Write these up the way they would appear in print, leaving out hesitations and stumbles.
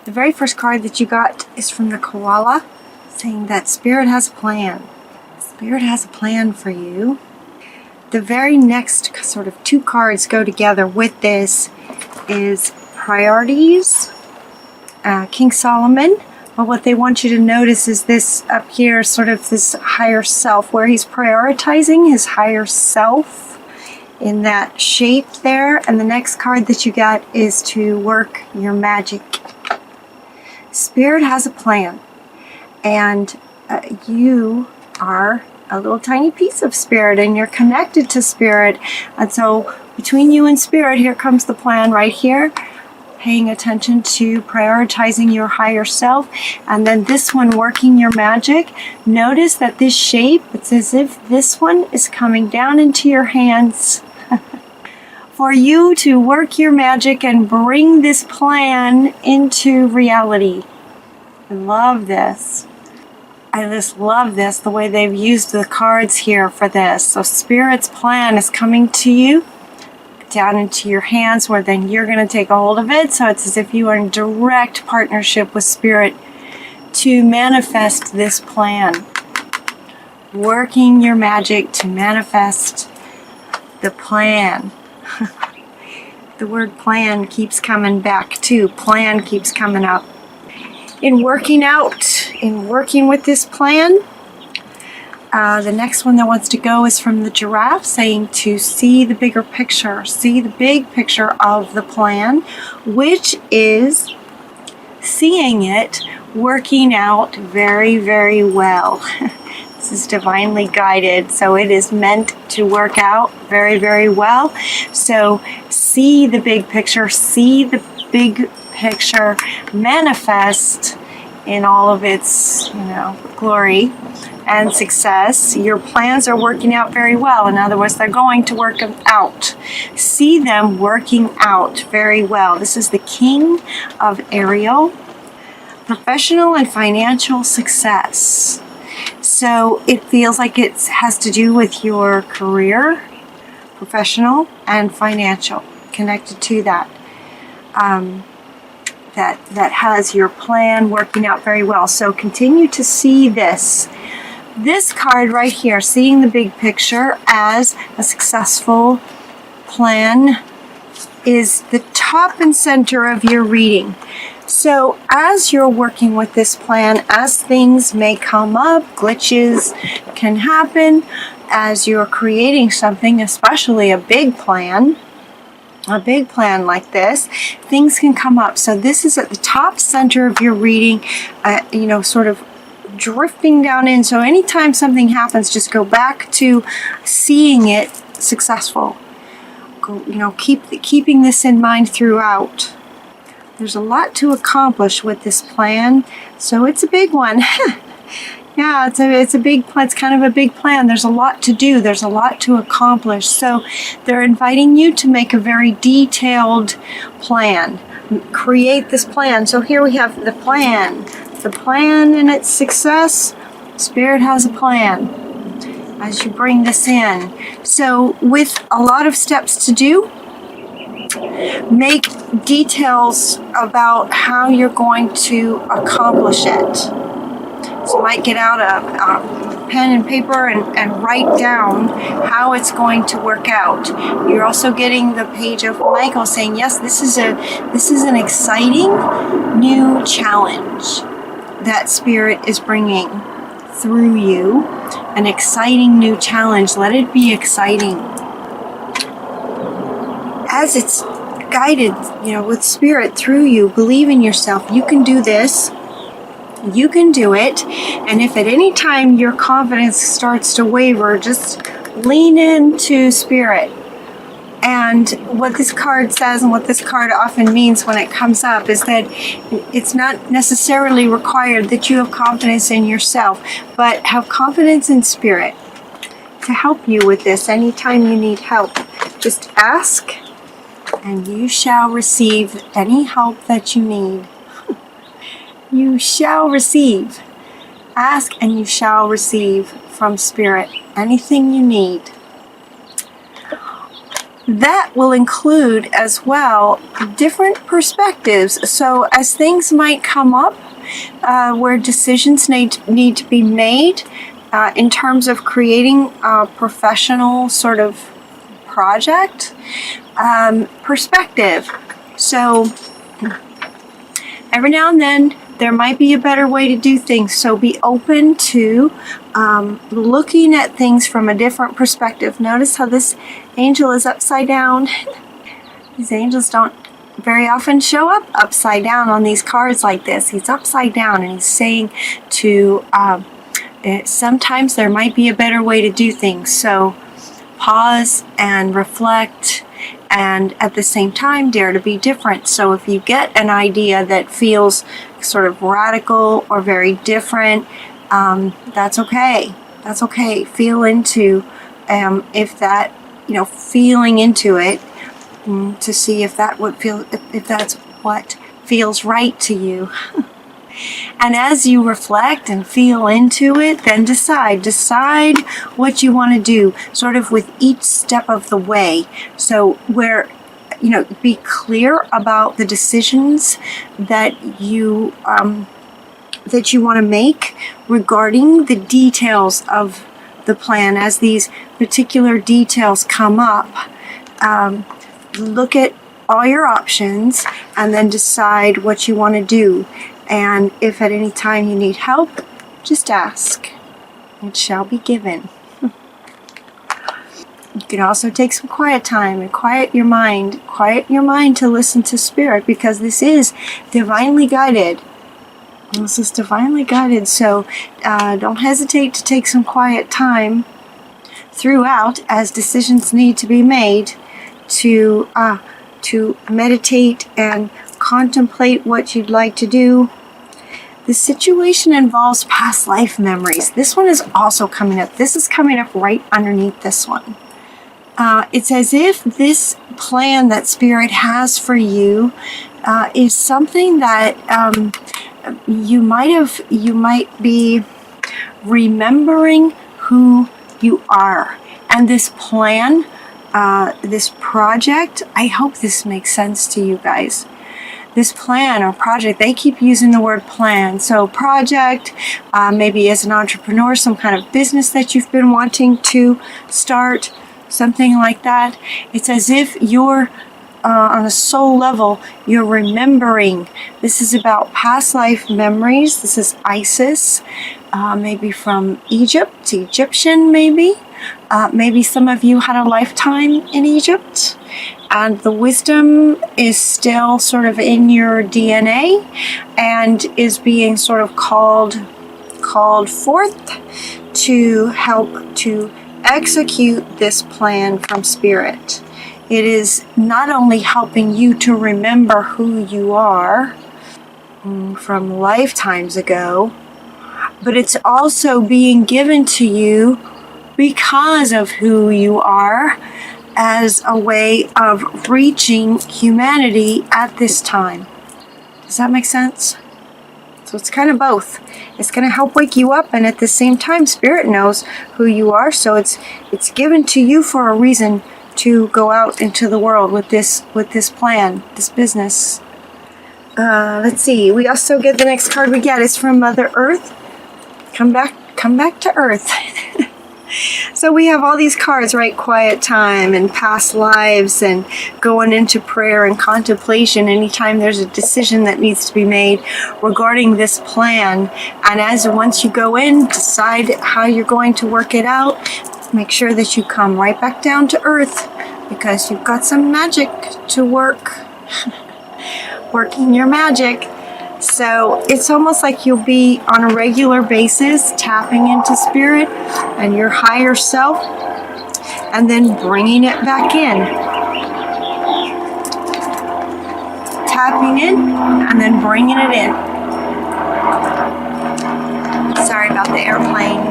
The very first card that you got is from the koala, saying that Spirit has a plan. Spirit has a plan for you. The very next sort of two cards go together with this is priorities, King Solomon. But what they want you to notice is this up here, sort of this higher self, where he's prioritizing his higher self in that shape there. And the next card that you got is to work your magic. Spirit has a plan, and you are a little tiny piece of Spirit, and you're connected to Spirit. And so between you and Spirit, here comes the plan right here, paying attention to prioritizing your higher self. And then this one, working your magic. Notice that this shape, it's as if this one is coming down into your hands for you to work your magic and bring this plan into reality. I love this. I just love this, the way they've used the cards here for this. So Spirit's plan is coming to you, down into your hands, where then you're going to take a hold of it. So it's as if you are in direct partnership with Spirit to manifest this plan. Working your magic to manifest the plan. The word plan keeps coming back too. Plan keeps coming up. In working with this plan, the next one that wants to go is from the giraffe, saying to see the bigger picture, see the big picture of the plan, which is seeing it working out very, very well. This is divinely guided, so it is meant to work out very, very well. So see the big picture, see the big picture manifest in all of its, glory and success. Your plans are working out very well. In other words, they're going to work out. See them working out very well. This is the King of Ariel, professional and financial success. So it feels like it has to do with your career, professional and financial, connected to that. That has your plan working out very well. So continue to see this. This card right here, seeing the big picture as a successful plan, is the top and center of your reading. So as you're working with this plan, as things may come up, glitches can happen, as you're creating something, especially a big plan like this, things can come up. So this is at the top center of your reading, sort of drifting down in. So anytime something happens, just go back to seeing it successful. Keeping this in mind throughout. There's a lot to accomplish with this plan, so it's a big one. Yeah, it's a big plan. It's kind of a big plan. There's a lot to do. There's a lot to accomplish. So they're inviting you to make a very detailed plan. Create this plan. So here we have the plan. The plan and its success. Spirit has a plan as you bring this in. So with a lot of steps to do, make details about how you're going to accomplish it. So you might get out a pen and paper and write down how it's going to work out. You're also getting the page of Michael saying, yes, this is an exciting new challenge that Spirit is bringing through you. An exciting new challenge. Let it be exciting. As it's guided, with Spirit through you, believe in yourself. You can do this. You can do it. And if at any time your confidence starts to waver, just lean into Spirit. And what this card says, and what this card often means when it comes up, is that it's not necessarily required that you have confidence in yourself, but have confidence in Spirit to help you with this anytime you need help. Just ask, and you shall receive any help that you need. You shall receive. Ask and you shall receive from Spirit anything you need. that will include as well different perspectives. So as things might come up where decisions need to be made in terms of creating a professional sort of project, perspective. So every now and then there might be a better way to do things. So be open to looking at things from a different perspective. Notice how this angel is upside down. These angels don't very often show up upside down on these cards like this. He's upside down and he's saying to sometimes there might be a better way to do things. So pause and reflect, and at the same time dare to be different. So if you get an idea that feels sort of radical or very different, that's okay. That's okay. Feel into if that, feeling into it to see if that would feel, if that's what feels right to you. And as you reflect and feel into it, then decide what you want to do, sort of with each step of the way. So where, be clear about the decisions that you want to make regarding the details of the plan. As these particular details come up, look at all your options and then decide what you want to do. And if at any time you need help, just ask. It shall be given. You can also take some quiet time and quiet your mind. Quiet your mind to listen to Spirit, because this is divinely guided. This is divinely guided, so don't hesitate to take some quiet time throughout as decisions need to be made to meditate and contemplate what you'd like to do. The situation involves past life memories. This one is also coming up. This is coming up right underneath this one. It's as if this plan that Spirit has for you is something that you might be remembering who you are. And this plan, this project, I hope this makes sense to you guys. This plan or project, they keep using the word plan. So project, maybe as an entrepreneur, some kind of business that you've been wanting to start, something like that. It's as if you're on a soul level, you're remembering. This is about past life memories. This is Isis, maybe from Egypt, Egyptian maybe. Maybe some of you had a lifetime in Egypt, and the wisdom is still sort of in your DNA and is being sort of called forth to help to execute this plan from Spirit. It is not only helping you to remember who you are from lifetimes ago, but it's also being given to you because of who you are, as a way of reaching humanity at this time. Does that make sense? So it's kind of both. It's going to help wake you up, and at the same time, Spirit knows who you are, so it's given to you for a reason to go out into the world with this plan, this business. Let's see. We also get the next card we get is from Mother Earth. Come back to Earth. So we have all these cards, right? Quiet time and past lives and going into prayer and contemplation anytime there's a decision that needs to be made regarding this plan. And once you go in, decide how you're going to work it out. Make sure that you come right back down to earth, because you've got some magic to work. Working your magic. So it's almost like you'll be on a regular basis tapping into Spirit and your higher self, and then bringing it back in. Tapping in and then bringing it in. Sorry about the airplane.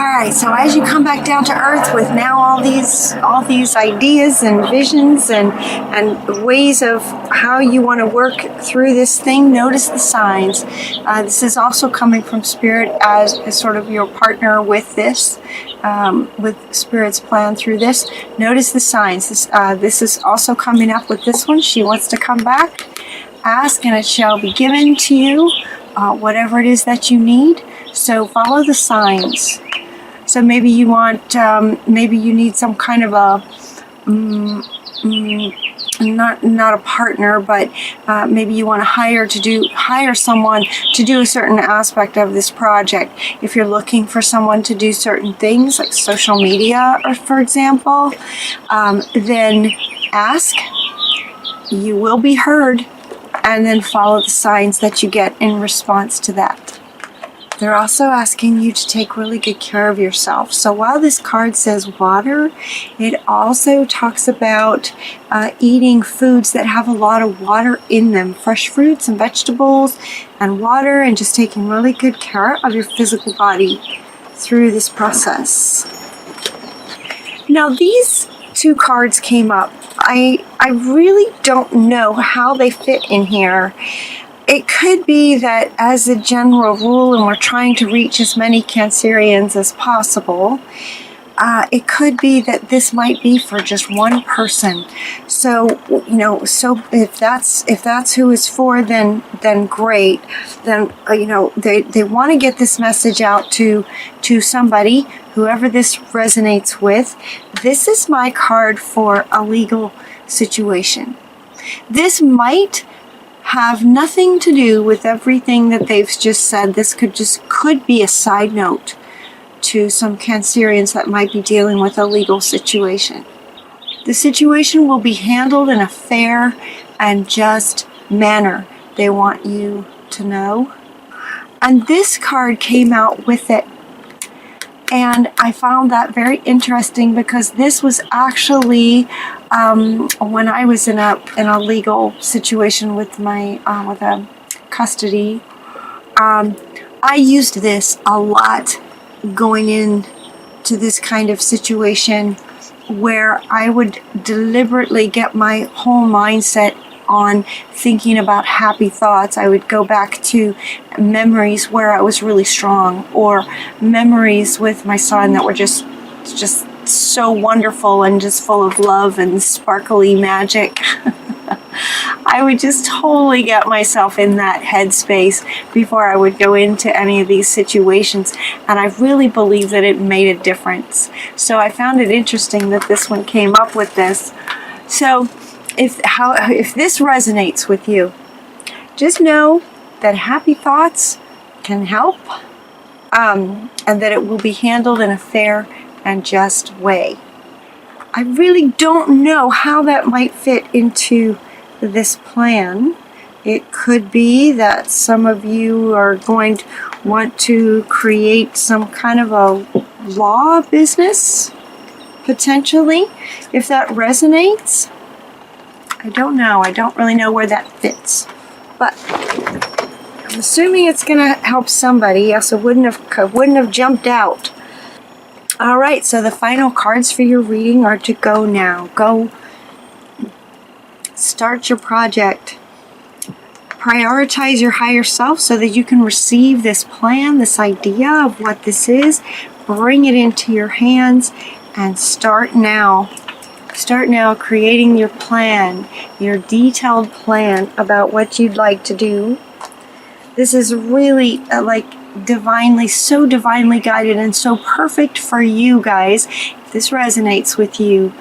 right, so as you come back down to earth with now all these ideas and visions and ways of how you want to work through this thing, notice the signs. This is also coming from Spirit as sort of your partner with this, with Spirit's plan through this. Notice the signs. This is also coming up with this one. She wants to come back. Ask and it shall be given to you, whatever it is that you need. So follow the signs. So maybe you want, maybe you need some kind of a, not a partner, but maybe you want to hire someone to do a certain aspect of this project. If you're looking for someone to do certain things like social media, or for example, then ask. You will be heard, and then follow the signs that you get in response to that. They're also asking you to take really good care of yourself. So while this card says water, it also talks about eating foods that have a lot of water in them. Fresh fruits and vegetables and water, and just taking really good care of your physical body through this process. Now these two cards came up. I really don't know how they fit in here. It could be that as a general rule, and we're trying to reach as many Cancerians as possible, it could be that this might be for just one person. So, you know, so if that's who it's for, then great. Then, you know, they want to get this message out to somebody, whoever this resonates with. This is my card for a legal situation. This might have nothing to do with everything that they've just said. This could be a side note to some Cancerians that might be dealing with a legal situation. The situation will be handled in a fair and just manner, they want you to know. And this card came out with it. And I found that very interesting because this was actually when I was in a legal situation with my with a custody. I used this a lot going into this kind of situation where I would deliberately get my whole mindset on thinking about happy thoughts. I would go back to memories where I was really strong, or memories with my son that were just so wonderful and just full of love and sparkly magic. I would just totally get myself in that headspace before I would go into any of these situations, and I really believe that it made a difference. So I found it interesting that this one came up with this. So if this resonates with you, just know that happy thoughts can help, and that it will be handled in a fair and just way. I really don't know how that might fit into this plan. It could be that some of you are going to want to create some kind of a law business, potentially, if that resonates. I don't know. I don't really know where that fits. But I'm assuming it's going to help somebody, else it wouldn't have jumped out. All right, so the final cards for your reading are to go now. Go start your project. Prioritize your higher self so that you can receive this plan, this idea of what this is. Bring it into your hands and start now. Start now creating your plan, your detailed plan about what you'd like to do. This is really so divinely guided and so perfect for you guys. If this resonates with you,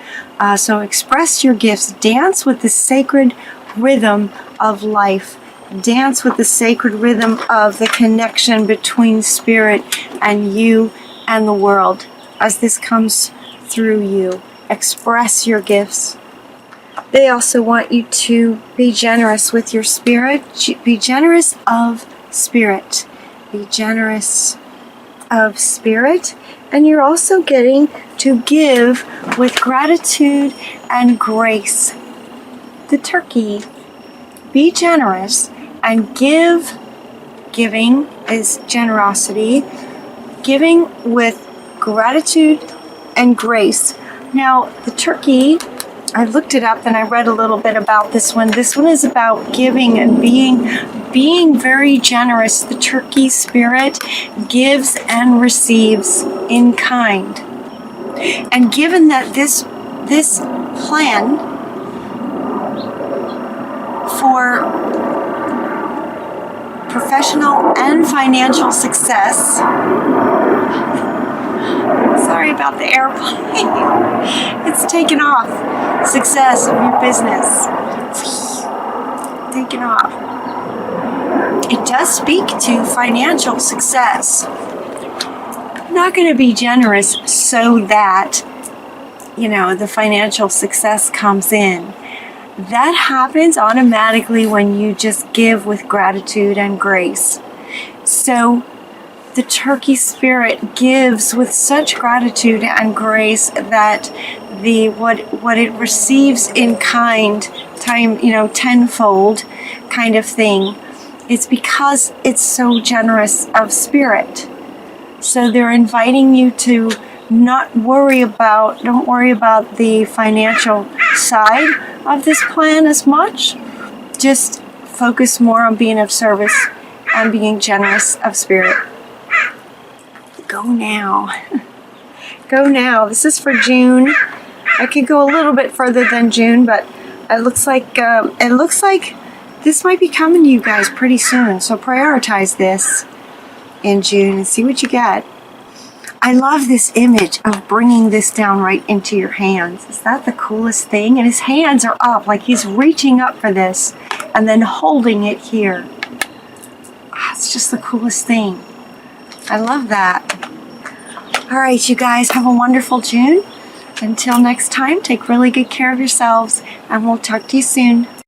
so express your gifts. Dance with the sacred rhythm of life. Dance with the sacred rhythm of the connection between spirit and you and the world as this comes through you. Express your gifts. They also want you to be generous with your spirit. Be generous of spirit. Be generous of spirit. And you're also getting to give with gratitude and grace. The turkey. Be generous and give. Giving is generosity. Giving with gratitude and grace. Now, the turkey, I looked it up and I read a little bit about this one. This one is about giving and being very generous. The turkey spirit gives and receives in kind. And given that this plan for professional and financial success, sorry about the airplane, it's taken off, success of your business, taken off. It does speak to financial success. I'm not going to be generous so that, the financial success comes in. That happens automatically when you just give with gratitude and grace. So the turkey spirit gives with such gratitude and grace that what it receives in kind, tenfold kind of thing. It's because it's so generous of spirit. So they're inviting you to don't worry about the financial side of this plan as much. Just focus more on being of service and being generous of spirit. Go now. Go now. This is for June. I could go a little bit further than June, but it looks like this might be coming to you guys pretty soon. So prioritize this in June and see what you get. I love this image of bringing this down right into your hands. Is that the coolest thing? And his hands are up, like he's reaching up for this and then holding it here. It's just the coolest thing. I love that. All right, you guys, have a wonderful June. Until next time, take really good care of yourselves, and we'll talk to you soon.